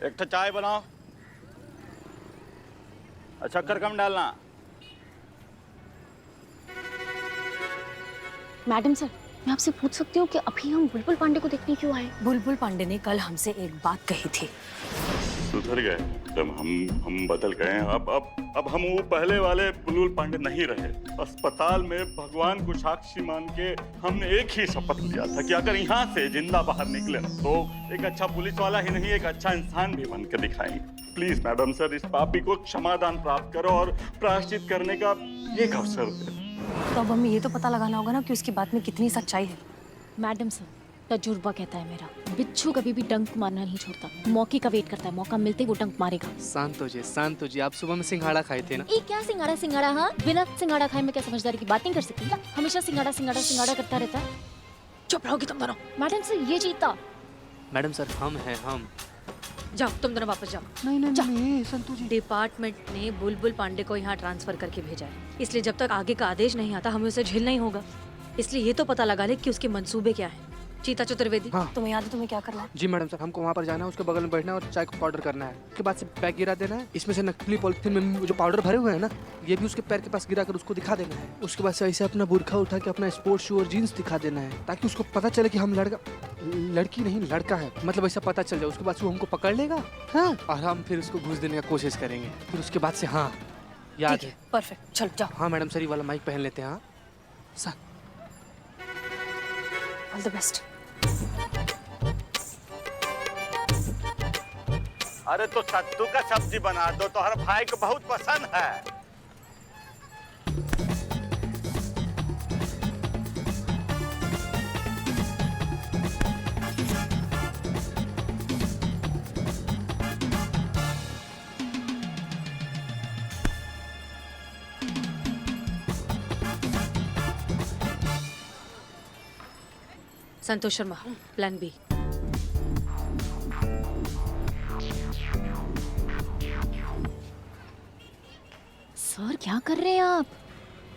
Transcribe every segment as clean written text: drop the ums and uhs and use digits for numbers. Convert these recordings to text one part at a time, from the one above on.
एक तो चाय बनाओ। शक्कर कम डालना। मैडम सर, मैं आपसे पूछ सकती हूँ कि अभी हम बुलबुल पांडे को देखने क्यों आए? बुलबुल पांडे ने कल हमसे एक बात कही थी। सुधर गए तब हम बदल गए। अब हम वो पहले वाले बुलबुल पांडे नहीं रहे। अस्पताल में भगवान को साक्षी मान के हमने एक ही शपथ लिया था कि अगर यहाँ से जिंदा बाहर निकले तो एक अच्छा पुलिस वाला ही नहीं, एक अच्छा इंसान भी बन के दिखाएंगे। प्लीज मैडम सर, इस पापी को क्षमादान प्राप्त करो और प्रायश्चित करने का एक अवसर दे। तो अब हमें ये तो पता लगाना होगा ना कि उसकी बात में कितनी सच्चाई है। मैडम सर, तजुर्बा कहता है मेरा, बिच्छू कभी भी डंक मारना नहीं छोड़ता, मौके का वेट करता है, मौका मिलते ही वो डंक मारेगा। शांत हो जी, आप सुबह में सिंघाड़ा खाए थे ना? ये क्या सिंगाड़ा सिंगाड़ा? हाँ, बिना सिंगाड़ा खाए मैं क्या समझदारी की बात नहीं कर सकती क्या? हमेशा सिंगाड़ा सिंगाड़ा सिंगाड़ा करता रहता है। चुप रहोगी तुम दोनों। मैडम सर, ये जीता। मैडम सर, हम हैं हम। जाओ तुम दोनों वापस जाओ। नहीं संतु जी। डिपार्टमेंट ने बुलबुल पांडे को यहाँ ट्रांसफर करके भेजा है, इसलिए जब तक आगे का आदेश नहीं आता हमें उसे झेलना ही होगा। इसलिए ये तो पता लगा ले कि उसके मंसूबे क्या है। चीता चतुर्वेदी, हाँ। तुम्हें याद है तुम्हें क्या करना है? जी मैडम सर, हमको वहाँ पर जाना है, उसके बगल में बैठना है और चाय का पाउडर करना है। उसके बाद से पैक गिरा देना है। इसमें से नकली पॉलिथीन में जो पाउडर भरे हुए हैं ना, ये भी उसके पैर के पास गिरा कर उसको दिखा देना है। उसके बाद से ऐसे अपना बुरखा उठा के अपना स्पोर्ट्स शू और जीन्स दिखा देना है, ताकि उसको पता चले कि हम लड़की नहीं लड़का है, मतलब ऐसा पता चल जाए। उसके बाद से वो हमको पकड़ लेगा, हाँ, और हम फिर उसको घूस देने का कोशिश करेंगे। फिर उसके बाद से हाँ याद है। परफेक्ट, चलो जाओ। हाँ मैडम सर, ये वाला माइक पहन लेते हैं। हाँ सर, ऑल द बेस्ट। अरे तो सत्तू का सब्जी बना दो, तो हर भाई को बहुत पसंद है। Santosh Sharma, plan B. Sir क्या कर रहे हैं आप?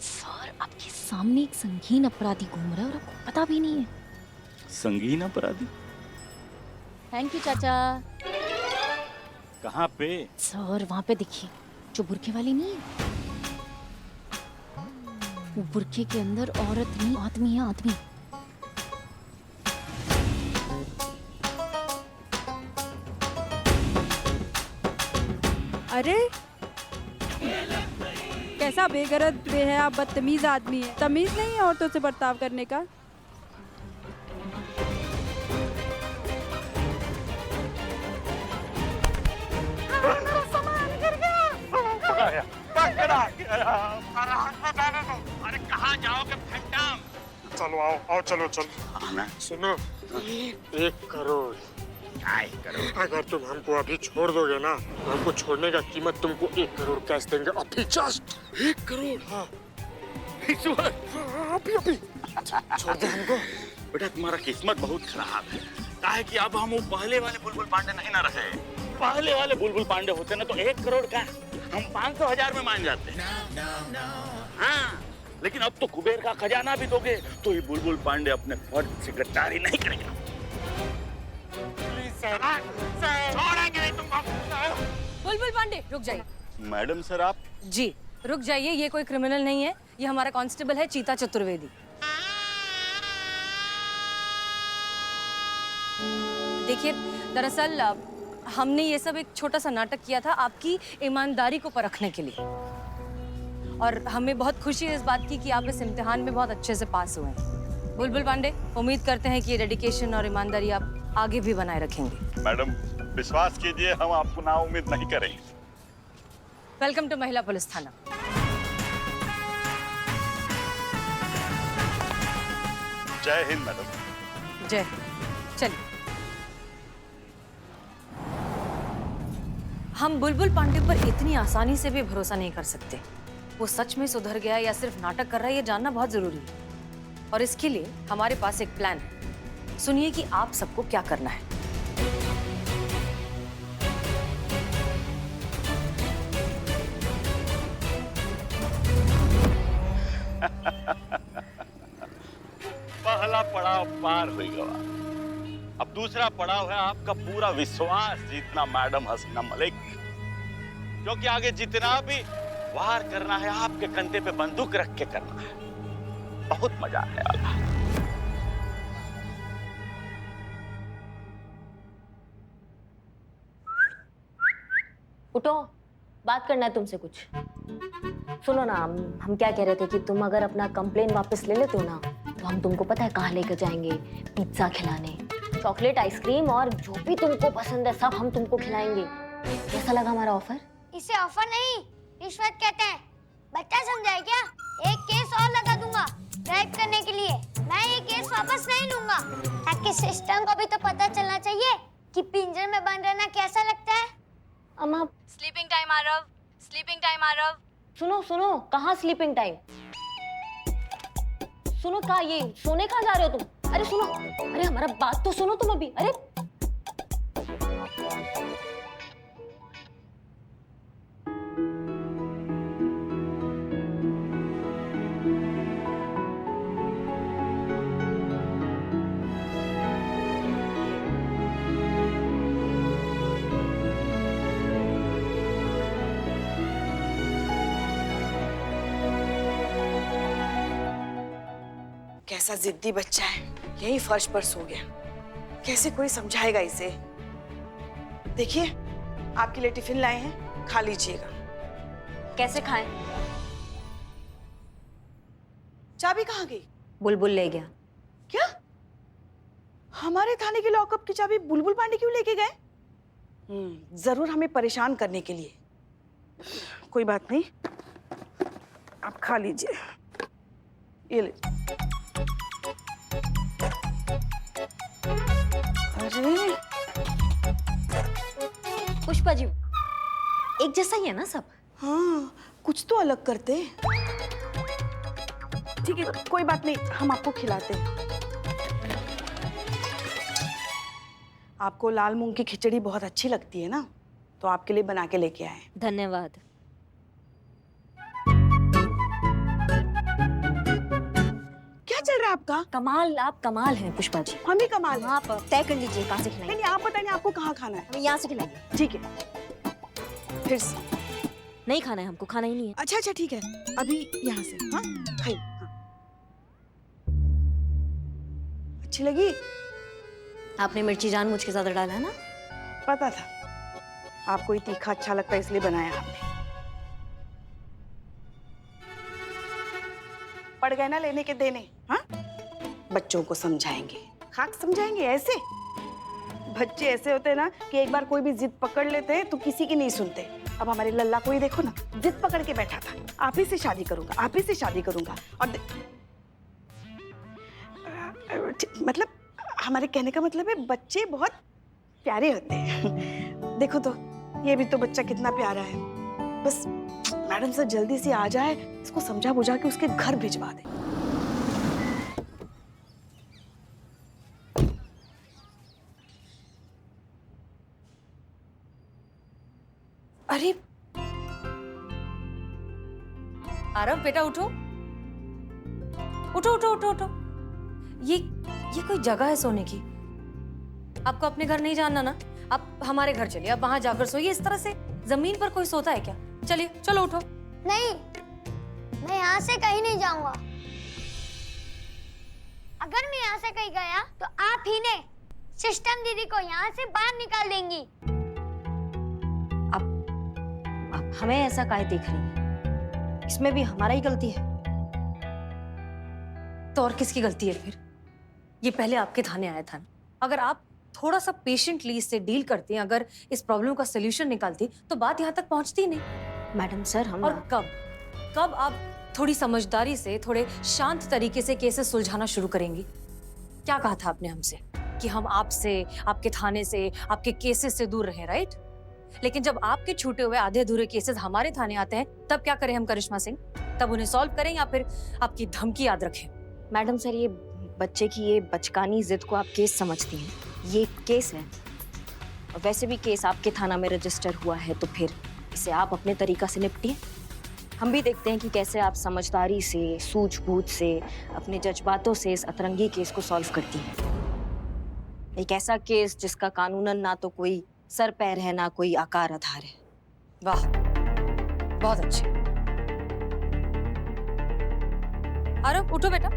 सर, आपके सामने एक संगीन अपराधी घूम रहा है और आपको पता भी नहीं है। संगीन अपराधी? थैंक यू चाचा। कहाँ पे? सर वहाँ पे देखिए, जो बुरखे वाली नहीं है, वो बुरखे के अंदर औरत नहीं आदमी है, आदमी। अरे कैसा बेगरज बेहया बदतमीज आदमी है। तमीज नहीं है औरतों से बर्ताव करने का। अरे कहाँ जाओगे फैंटम? चलो आओ चलो सुनो, 1 करोड़। अगर तुम हमको अभी छोड़ दोगे ना, हमको छोड़ने का कीमत तुमको 1 करोड़ कैश देंगे। अभी जस्ट 1 करोड़। हाँ अभी छोड़ दे हमको। बेटा तुम्हारा किस्मत बहुत खराब है। काहे कि अब हम वो पहले वाले बुलबुल पांडे नहीं ना रहे। पहले वाले बुलबुल पांडे होते ना तो 1 करोड़ का हम 500,000 में मान जाते। हाँ, लेकिन अब तो कुबेर का खजाना भी दोगे तो ये बुलबुल पांडे अपने फर्ज से गद्दारी नहीं करेगा। छोड़ेंगे नहीं तुमको। बुलबुल पांडे, रुक जाइए। मैडम सर आप? जी रुक जाइए, ये कोई क्रिमिनल नहीं है, ये हमारा कांस्टेबल है चीता चतुर्वेदी। देखिए, दरअसल हमने ये सब एक छोटा सा नाटक किया था आपकी ईमानदारी को परखने के लिए, और हमें बहुत खुशी है इस बात की कि आप इस इम्तिहान में बहुत अच्छे से पास हुए हैं। बुलबुल पांडे, उम्मीद करते हैं कि ये डेडिकेशन और ईमानदारी आप आगे भी बनाए रखेंगे। मैडम विश्वास कीजिए, हम आपको ना उम्मीद नहीं करेंगे। वेलकम टू महिला पुलिस थाना। जय हिंद मैडम। जय हिंद। चलिए, हम बुलबुल पांडे पर इतनी आसानी से भी भरोसा नहीं कर सकते। वो सच में सुधर गया या सिर्फ नाटक कर रहा है, ये जानना बहुत जरूरी है। और इसके लिए हमारे पास एक प्लान है। सुनिए कि आप सबको क्या करना है। पहला पड़ाव पार हो गया। अब दूसरा पड़ाव है आपका पूरा विश्वास जीतना मैडम हसीना मलिक, क्योंकि आगे जितना भी वार करना है आपके कंधे पे बंदूक रख के करना है। बहुत मजा आया। उठो, बात करना है तुमसे कुछ। सुनो ना, हम क्या कह रहे थे कि तुम अगर अपना कंप्लेन वापस ले लेते हो ना, तो हम तुमको पता है कहाँ लेकर जाएंगे? पिज्जा खिलाने, चॉकलेट, आइसक्रीम और जो भी तुमको पसंद है सब हम तुमको खिलाएंगे। कैसा लगा हमारा ऑफर? इसे ऑफर नहीं, रिश्वत कहते हैं। बच्चा समझा है क्या? एक केस और लगा दूंगा ड्राइव करने के लिए। मैं ये केस वापस नहीं लूंगा, ताकि सिस्टम को भी तो पता चलना चाहिए कि पिंजरे में बंद रहना कैसा लगता है। अम्मा, sleeping time Aarav, sleeping time Aarav. सुनो सुनो, कहाँ स्लीपिंग टाइम? सुनो, कहाँ ये सोने कहाँ जा रहे हो तुम? अरे सुनो, अरे हमारा बात तो सुनो तुम अभी। अरे कैसा जिद्दी बच्चा है, यही फर्श पर सो गया। कैसे कोई समझाएगा इसे? देखिए, आपके लिए टिफिन लाए हैं, खा लीजिएगा। कैसे खाएं? चाबी कहाँ गई? बुलबुल ले गया। क्या? हमारे थाने के लॉकअप की चाबी बुलबुल पांडे क्यों लेके गए? जरूर हमें परेशान करने के लिए। कोई बात नहीं, आप खा लीजिए। ये ले। अरे पुष्पा जी, एक जैसा ही है ना सब? हाँ, कुछ तो अलग करते। ठीक है, कोई बात नहीं, हम आपको खिलाते हैं। आपको लाल मूंग की खिचड़ी बहुत अच्छी लगती है ना, तो आपके लिए बना के लेके आए। धन्यवाद। क्या चल रहा है आपका? कमाल, आप कमाल हैं पुष्पा जी। हम ही कमाल हैं। आप तय कर लीजिए कहाँ से खिलाएंगे। नहीं, आप बताइए आपको कहाँ खाना है। हम यहाँ से खिलाएंगे। ठीक है, फिर से। नहीं खाना है हमको, खाना ही नहीं है। अच्छा अच्छा, ठीक है, अभी यहाँ से। हाँ, खाइए। हाँ। अच्छी लगी? आपने मिर्ची जानबूझ के ज्यादा डाला है ना? पता था आपको ही तीखा अच्छा लगता है, इसलिए बनाया आपने। पड़ गए ना लेने के देने। हाँ, बच्चों को समझाएंगे, खाक समझाएंगे। ऐसे बच्चे ऐसे होते हैं ना कि एक बार कोई भी जिद पकड़ लेते हैं तो किसी की नहीं सुनते। अब हमारे लल्ला को ही देखो ना, जिद पकड़ के बैठा था, आप ही से शादी करूंगा, आप ही से शादी करूंगा। और मतलब हमारे कहने का मतलब है बच्चे बहुत प्यारे होते हैं। देखो तो, ये भी तो बच्चा कितना प्यारा है। बस मैडम सर जल्दी से आ जाए, इसको समझा बुझा के उसके घर भिजवा दे। अरे आरव बेटा, उठो उठो उठो उठो उठो। ये कोई जगह है सोने की? आपको अपने घर नहीं जाना ना? आप हमारे घर चलिए, आप वहां जाकर सोइए। इस तरह से जमीन पर कोई सोता है क्या? चलिए, चलो उठो। नहीं, मैं यहाँ से कहीं नहीं जाऊंगा। अगर मैं यहाँ से कहीं गया तो आप ही ने सिस्टम दीदी को यहाँ से बाहर निकाल देंगी। आप हमें ऐसा काहे देख रही हैं? इसमें भी हमारा ही गलती है। तो और किसकी गलती है फिर? ये पहले आपके थाने आया था। अगर आप थोड़ा सा पेशेंटली इससे डील करती, अगर इस प्रॉब्लम का सलूशन निकालती, तो बात यहाँ तक पहुँचती ही नहीं। मैडम सर, हम और कब आप थोड़ी समझदारी से, थोड़े शांत तरीके से केसेस सुलझाना शुरू करेंगी? क्या कहा था आपने हमसे कि हम आपसे, आपके थाने से, आपके केसेस से दूर रहें, राइट? लेकिन जब आपके छूटे हुए आधे अधूरे केसेस हमारे थाने आते हैं, तब क्या करें हम करिश्मा सिंह? तब उन्हें सॉल्व करें या फिर आपकी धमकी याद रखें? मैडम सर, ये बच्चे की ये बचकानी जिद को आप केस समझती हैं। ये केस है, और वैसे भी केस आपके थाना में रजिस्टर हुआ है, तो फिर इसे आप अपने तरीका से निपटिए। हम भी देखते हैं कि कैसे आप समझदारी से, सूझबूझ से, अपने जज्बातों से इस अतरंगी केस को सॉल्व करती हैं। एक ऐसा केस जिसका कानूनन ना तो कोई सर पैर है ना कोई आकार आधार है। वाह, बहुत अच्छे। आरव उठो बेटा।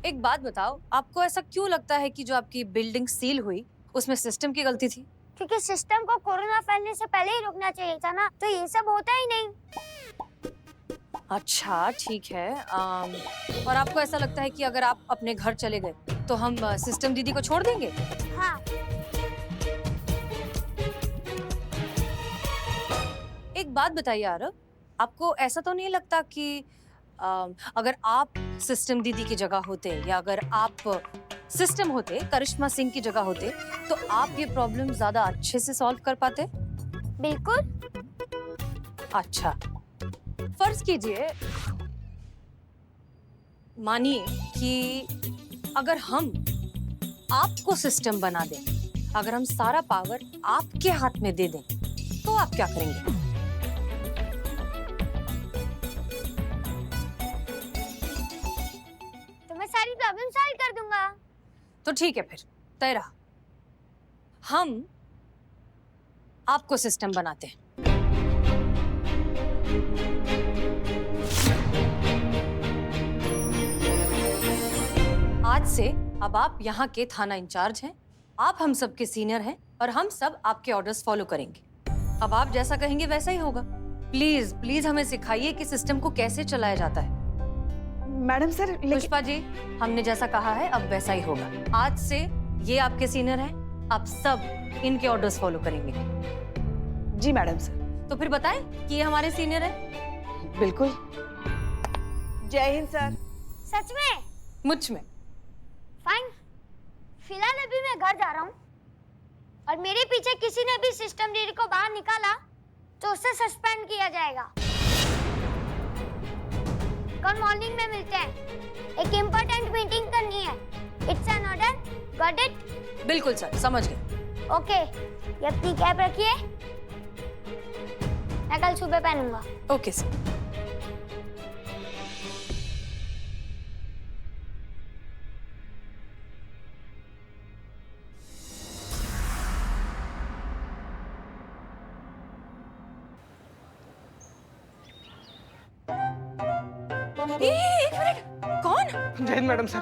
एक बात बताओ, आपको ऐसा क्यों लगता है कि जो आपकी बिल्डिंग सील हुई उसमें सिस्टम की गलती थी? क्योंकि सिस्टम को कोरोना फैलने से पहले ही रोकना चाहिए था ना, तो ये सब होता ही नहीं। अच्छा ठीक है। और आपको ऐसा लगता है कि अगर आप अपने घर चले गए तो हम सिस्टम दीदी को छोड़ देंगे? हाँ, एक बात बताइए आरव, आपको ऐसा तो नहीं लगता कि अगर आप सिस्टम दीदी की जगह होते या अगर आप सिस्टम होते, करिश्मा सिंह की जगह होते, तो आप ये प्रॉब्लम ज्यादा अच्छे से सॉल्व कर पाते? बिल्कुल। अच्छा, फर्ज कीजिए, मानिए कि अगर हम आपको सिस्टम बना दें, अगर हम सारा पावर आपके हाथ में दे दें, तो आप क्या करेंगे? तो मैं सारी प्रॉब्लम सॉल्व कर दूंगा। तो ठीक है, फिर तय रहा, हम आपको सिस्टम बनाते हैं। आज से अब आप यहाँ के थाना इंचार्ज हैं, आप हम सब के सीनियर हैं और हम सब आपके ऑर्डर्स फॉलो करेंगे। अब आप जैसा कहेंगे वैसा ही होगा। प्लीज प्लीज हमें सिखाइए कि सिस्टम को कैसे चलाया जाता है। मैडम सर, लेकिन पुष्पा जी, हमने जैसा कहा है अब वैसा ही होगा। आज से ये आपके सीनियर हैं, आप सब इनके ऑर्डर्स फॉलो करेंगे। जी मैडम सर। तो फिर बताएं कि ये हमारे सीनियर हैं। बिल्कुल। जय हिंद सर। सच में? मुझ में। फाइन। फिलहाल अभी मैं घर जा रहा हूँ और मेरे पीछे किसी ने भी सिस्टम दीदी को बाहर निकाला तो उसे सस्पेंड किया जाएगा। कल मॉर्निंग में मिलते हैं, एक इम्पोर्टेंट मीटिंग करनी है। It's an order, got it? बिल्कुल सर, समझ गए। ओके, ये अपनी कैप रखिए, मैं कल सुबह पहनूंगा। Okay sir. एक मिनट, कौन? जय हिंद मैडम सर,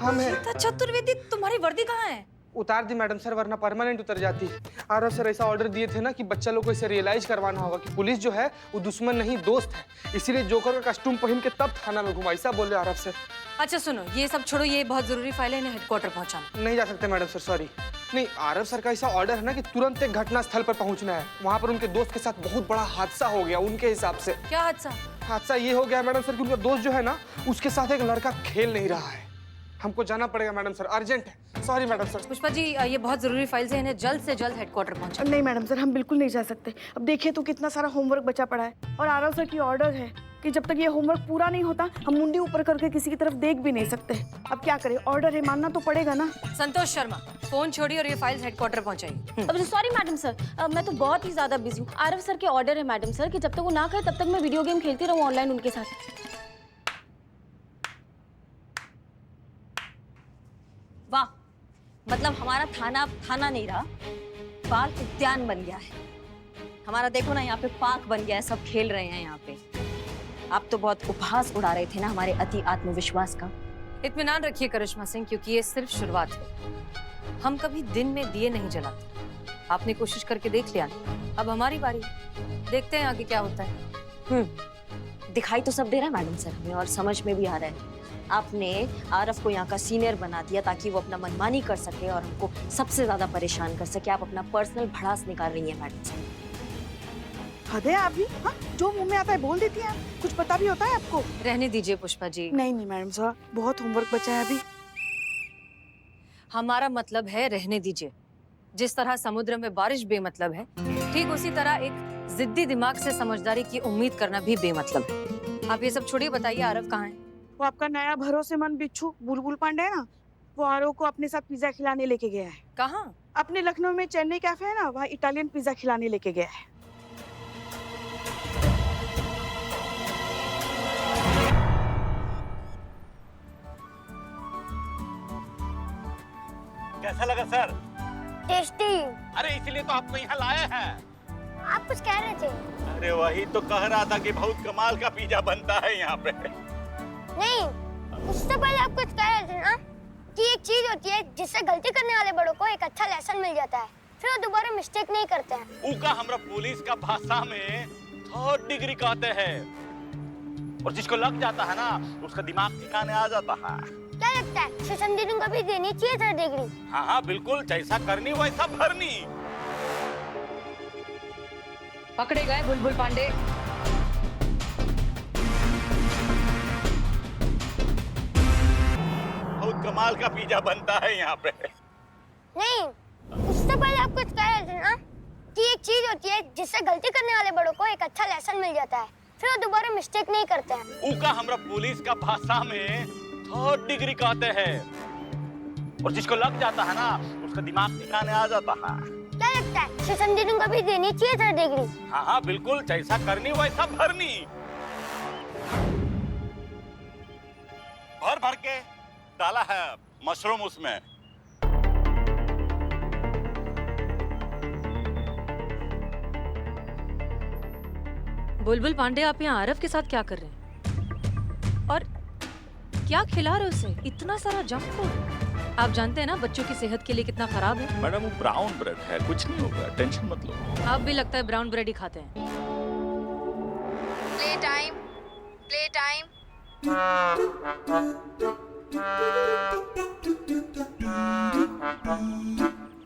हम हैं। गीता चतुर्वेदी, तुम्हारी वर्दी कहाँ है? उतार दी मैडम सर, वरना परमानेंट उतर जाती। आरव सर ऐसा ऑर्डर दिए थे ना कि बच्चा लोग को इसे रियलाइज करवाना होगा कि पुलिस जो है वो दुश्मन नहीं दोस्त है, इसीलिए जोकर का कस्टूम पहन के तब थाना में घुमा, ऐसा बोले आरव सर। अच्छा सुनो, ये सब छोड़ो, ये बहुत जरूरी फाइल है, इन्हें हेडक्वार्टर पहुंचाना। नहीं जा सकते मैडम सर, सॉरी। नहीं, आरव सर का ऐसा ऑर्डर है ना कि तुरंत एक घटना स्थल पर पहुंचना है। वहाँ पर उनके दोस्त के साथ बहुत बड़ा हादसा हो गया उनके हिसाब से। क्या हादसा? हादसा ये हो गया मैडम सर कि उनका दोस्त जो है ना उसके साथ एक लड़का खेल नहीं रहा है। हमको जाना पड़ेगा मैडम सर, अर्जेंट है। Sorry madam sir. Pushpa ji, ये बहुत जरूरी फाइल्स हैं, इन्हें जल्द से जल्द हेडक्वार्टर पहुंचा। नहीं मैडम सर, हम बिल्कुल नहीं जा सकते। अब देखिए तो कितना सारा होमवर्क बचा पड़ा है और आरव सर की ऑर्डर है कि जब तक ये होमवर्क पूरा नहीं होता हम मुंडी ऊपर करके किसी की तरफ देख भी नहीं सकते। अब क्या करें, ऑर्डर है, मानना तो पड़ेगा ना। संतोष शर्मा, फोन छोड़िए और ये फाइल्स हेडक्वार्टर पहुंचाइए। अब सॉरी मैडम सर, मैं तो बहुत ही ज्यादा बिजी हूँ। आरव सर के ऑर्डर है मैडम सर कि जब तक वो ना कहे तब तक मैं वीडियो गेम खेलती रहूँ ऑनलाइन उनके साथ। वाह, मतलब हमारा थाना अब थाना नहीं रहा, बाल उद्यान बन गया है हमारा। देखो ना, यहाँ पे पार्क बन गया है, सब खेल रहे हैं यहाँ पे। आप तो बहुत उपहास उड़ा रहे थे ना हमारे अति आत्मविश्वास का। इत्मीनान रखिए करिश्मा सिंह, क्योंकि ये सिर्फ शुरुआत है। हम कभी दिन में दिए नहीं जलाते। आपने कोशिश करके देख लिया, अब हमारी बारी, देखते हैं आगे क्या होता है। दिखाई तो सब दे रहा है मैडम सर हमें, और समझ में भी आ रहा है। आपने आरव को यहाँ का सीनियर बना दिया ताकि वो अपना मनमानी कर सके और हमको सबसे ज्यादा परेशान कर सके। आप अपना पर्सनल भड़ास निकाल रही हैं मैडम सर। हद है आप भी, हाँ? जो मुंह में आता है बोल देती हैं आप। कुछ पता भी होता है आपको? रहने दीजिए पुष्पा जी। नहीं नहीं मैडम साहब, बहुत होमवर्क बचा है अभी। हमारा मतलब है रहने दीजिए। जिस तरह समुद्र में बारिश बेमतलब है, ठीक उसी तरह एक जिद्दी दिमाग से समझदारी की उम्मीद करना भी बेमतलब है। आप ये सब छोड़िए, बताइए आरव कहाँ है? वो आपका नया भरोसेमंद बिच्छू बुलबुल पांडे है ना, वो आरव को अपने साथ पिज्जा खिलाने लेके गया है। कहाँ? अपने लखनऊ में चेन्नई कैफे है ना, वहाँ इटालियन पिज्जा खिलाने लेके गया है। कैसा लगा सर? टेस्टी। अरे इसीलिए तो आपको यहाँ लाया है। आप कुछ कह रहे थे? अरे वही तो कह रहा था कि बहुत कमाल का पिज्जा बनता है यहाँ पे। नहीं, उससे पहले आप कुछ कह रहे थे ना कि एक चीज होती है जिससे गलती करने वाले बड़ों को एक अच्छा लेसन मिल जाता है, फिर वो दोबारा मिस्टेक नहीं करते हैं। उका हमरा पुलिस का भाषा में 3rd डिग्री कहते हैं, और जिसको लग जाता है ना उसका दिमाग ठिकाने आ जाता है। क्या लगता है सेशन दीदी को भी देनी चाहिए 3rd डिग्री? हाँ हाँ बिल्कुल, जैसा करनी वैसा भरनी। पकड़े गए बुलबुल पांडे। बहुत कमाल का पिज्जा बनता है यहाँ पे। नहीं, उससे पहले आप कुछ कह रहे थे ना कि एक चीज होती है जिससे गलती करने वाले बड़ों को एक अच्छा लेसन मिल जाता है, फिर वो दोबारा मिस्टेक नहीं करते हैं। उका हमरा पुलिस का भाषा में 3rd डिग्री कहते हैं, और जिसको लग जाता है ना उसका दिमाग ठिकाने आ जाता है। क्या लगता है सेशन दीदी को भी देनी चाहिए 3rd डिग्री? हाँ हाँ बिल्कुल, जैसा करनी वैसा भरनी। भर भर के डाला है मशरूम उसमें। बुलबुल पांडे, आप यहाँ आरव के साथ क्या कर रहे हैं? और क्या खिला रहे हो उसे? इतना सारा जंक फूड। आप जानते हैं ना बच्चों की सेहत के लिए कितना खराब है। मैडम वो ब्राउन ब्रेड है, कुछ नहीं होगा, टेंशन मत लो। आप भी लगता है ब्राउन ब्रेड ही खाते हैं। Play time, play time.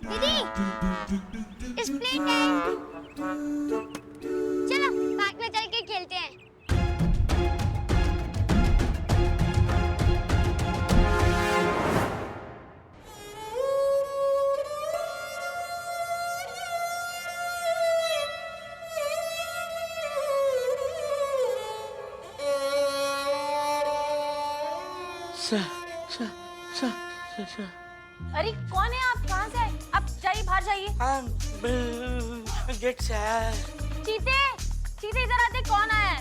दीदी, इस प्ले टाइम। चलो पार्क में चल के खेलते हैं। अरे कौन है आप? कहाँ से आए? आप जाइए, बाहर जाइए। गेट से आया है। चीते, चीते इधर आते। कौन आया है?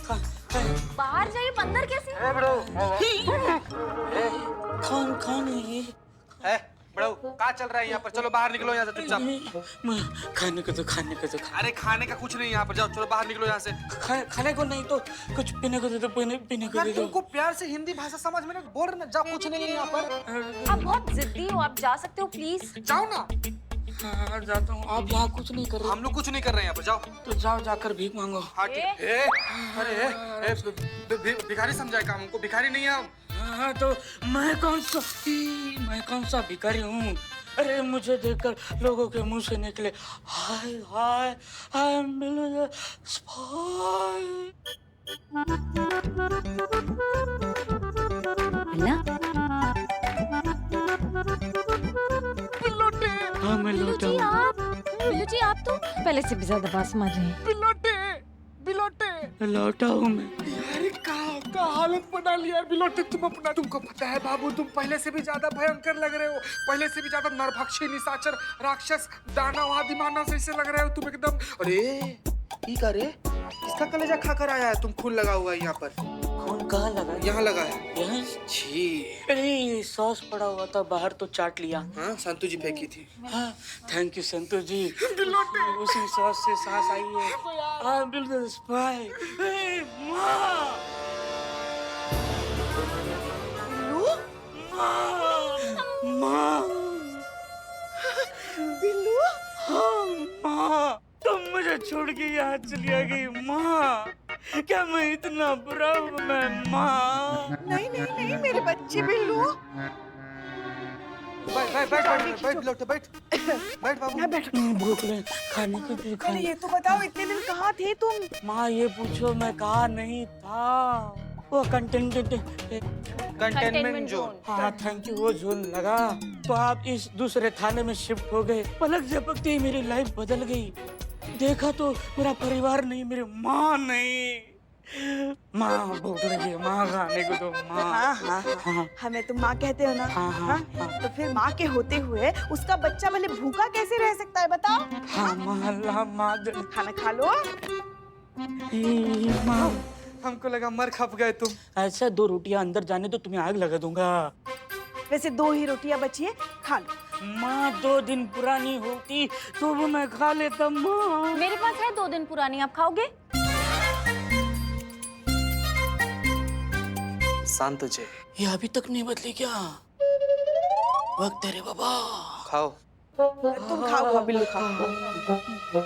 बाहर जाइए, अंदर कैसे? कौन है ये? बड़ो, क्या चल रहा है यहाँ पर? चलो बाहर निकलो यहाँ से चुपचाप। खाने को तो अरे खाने का कुछ नहीं यहाँ पर, जाओ चलो बाहर निकलो यहाँ से। खाने को नहीं तो कुछ पीने को दे दो, पीने को यार दे दो। तुमको प्यार से हिंदी भाषा समझ में नहीं बोल रहे ना, जाओ कुछ नहीं है यहाँ पर। आप बहुत जिद्दी हो, आप जा सकते हो प्लीज। जाओ ना। हाँ जाता हूँ। आप यहाँ कुछ नहीं कर रहे? हम लोग कुछ नहीं कर रहे हैं यहाँ पर, जाओ। तो जाओ, जाकर भीख मांगो। हाँ ठीक। अरे भिखारी समझाए काम हमको, भिखारी नहीं है हम। हाँ तो मैं कौन सा भिखारी हूँ? अरे मुझे देखकर लोगों के मुंह से निकले हाय हाय आई एम हाँ मैं लौटा हूँ। बिल्लू जी आप तो पहले से भी ज्यादा बात मार रहे हैं। बिलोटे लौटा हूँ मैं। यार का हालत बना लिया यार बिलोटे तुम अपना। तुमको पता है बाबू, तुम पहले से भी ज्यादा भयंकर लग रहे हो, पहले से भी ज्यादा नरभक्षी निशाचर राक्षस दानव आदि मानव जैसे लग रहे हो तुम एकदम। अरे ये क्या रे? किसका कलेजा खाकर आया है? तुम खून लगा हुआ है यहाँ पर। खून कहाँ लगा? यहाँ लगा है। यहाँ? छी, अरे सॉस पड़ा हुआ था बाहर तो चाट लिया। हाँ संतू जी फेंकी थी। हाँ थैंक यू संतू जी। उसी सॉस से सांस आई है। हाँ बिल्कुल स्पाई। माँ बिल्लू, हाँ माँ, तुम मुझे छोड़ के यहाँ चली आ गई माँ। क्या मैं इतना बुरा हूँ मैं माँ? नहीं नहीं नहीं मेरे बच्चे बिल्लू। बैठ बिलोटे बैठ बाबू। यहाँ बैठ। भूख लगी, खाने को दे अरे खाने। ये तो बताओ इतने दिन कहाँ थे तुम? माँ ये पूछो मैं कहा नहीं था, वो कंटेनमेंट जोन। हाँ थैंक यू, वो जोन लगा तो आप इस दूसरे थाने में शिफ्ट हो गए। पलक झपकते ही मेरी लाइफ बदल गई। देखा तो मेरा परिवार नहीं, मेरी माँ नहीं। माँ भूख लगी है, माँ खाने को दो माँ। हाँ हाँ हाँ, हमें तुम माँ कहते हो ना। हाँ, हाँ, हाँ। तो फिर माँ के होते हुए उसका बच्चा भले भूखा कैसे रह सकता है बताओ? हाँ माँ, अल्लाह माँ खाना खा लो। माँ हमको लगा मर खप गए तुम। ऐसा 2 रोटियां अंदर जाने तो तुम्हें आग लगा दूंगा। वैसे 2 ही रोटियां बची है, खा लो। माँ 2 दिन पुरानी होती तो वो मैं खा लेता माँ। मेरे पास है 2 दिन पुरानी, आप खाओगे? शांत तुझे ये अभी तक नहीं बदली क्या? वक्त है रे बाबा। खाओ। तुम खाओ बिल्लू खाओ।